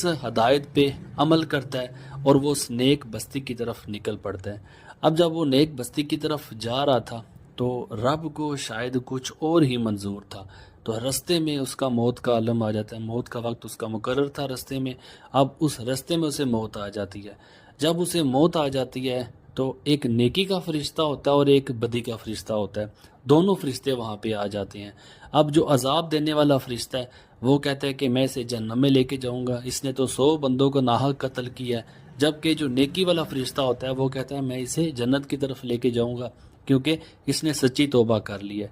اس ہدایت پہ عمل کرتا ہے اور وہ اس نیک بستی کی طرف نکل پڑتا ہے۔ اب جب وہ نیک بستی کی طرف جا رہا تھا تو رب کو شاید کچھ اور ہی منظور تھا، تو رستے میں اس کا موت کا عالم آ جاتا ہے، موت کا وقت اس کا مقرر تھا رستے میں، اب اس رستے میں اسے موت آ جاتی ہے۔ جب اسے موت آ جاتی ہے تو ایک نیکی کا فرشتہ ہوتا ہے اور ایک بدی کا فرشتہ ہوتا ہے، دونوں فرشتے وہاں پہ آ جاتے ہیں۔ اب جو عذاب دینے والا فرشتہ ہے وہ کہتا ہے کہ میں اسے جہنم میں لے کے جاؤں گا، اس نے تو 100 بندوں کو ناحق قتل کیا ہے، جبکہ جو نیکی والا فرشتہ ہوتا ہے وہ کہتا ہے میں اسے جنت کی طرف لے کے جاؤں گا کیونکہ اس نے سچی توبہ کر لی ہے۔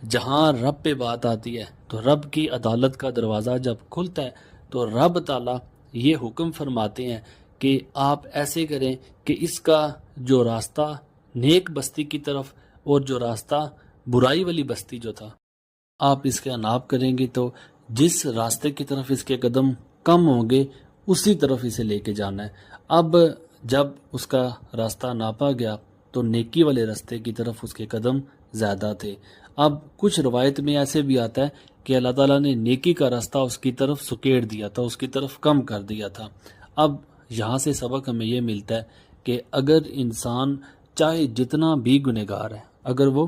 جہاں رب پہ بات آتی ہے تو رب کی عدالت کا دروازہ جب کھلتا ہے تو رب تعالیٰ یہ حکم فرماتے ہیں کہ آپ ایسے کریں کہ اس کا جو راستہ نیک بستی کی طرف اور جو راستہ برائی والی بستی جو تھا، آپ اس کا ناپ کریں گے تو جس راستے کی طرف اس کے قدم کم ہوں گے اسی طرف اسے لے کے جانا ہے۔ اب جب اس کا راستہ ناپا گیا تو نیکی والے راستے کی طرف اس کے قدم زیادہ تھے۔ اب کچھ روایت میں ایسے بھی آتا ہے کہ اللہ تعالیٰ نے نیکی کا راستہ اس کی طرف سکیڑ دیا تھا، اس کی طرف کم کر دیا تھا۔ اب یہاں سے سبق ہمیں یہ ملتا ہے کہ اگر انسان چاہے جتنا بھی گنہگار ہے، اگر وہ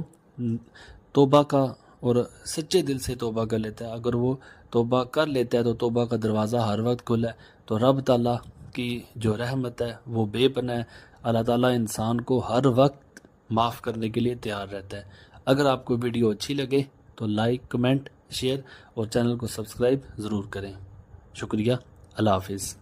توبہ کا اور سچے دل سے توبہ کر لیتا ہے، اگر وہ توبہ کر لیتا ہے تو توبہ کا دروازہ ہر وقت کھلا ہے، تو رب تعالیٰ کی جو رحمت ہے وہ بے پناہ ہے۔ اللہ تعالیٰ انسان کو ہر وقت معاف کرنے کے لیے تیار رہتا ہے۔ اگر آپ کو ویڈیو اچھی لگے تو لائک، کمنٹ، شیئر اور چینل کو سبسکرائب ضرور کریں۔ شکریہ، اللہ حافظ۔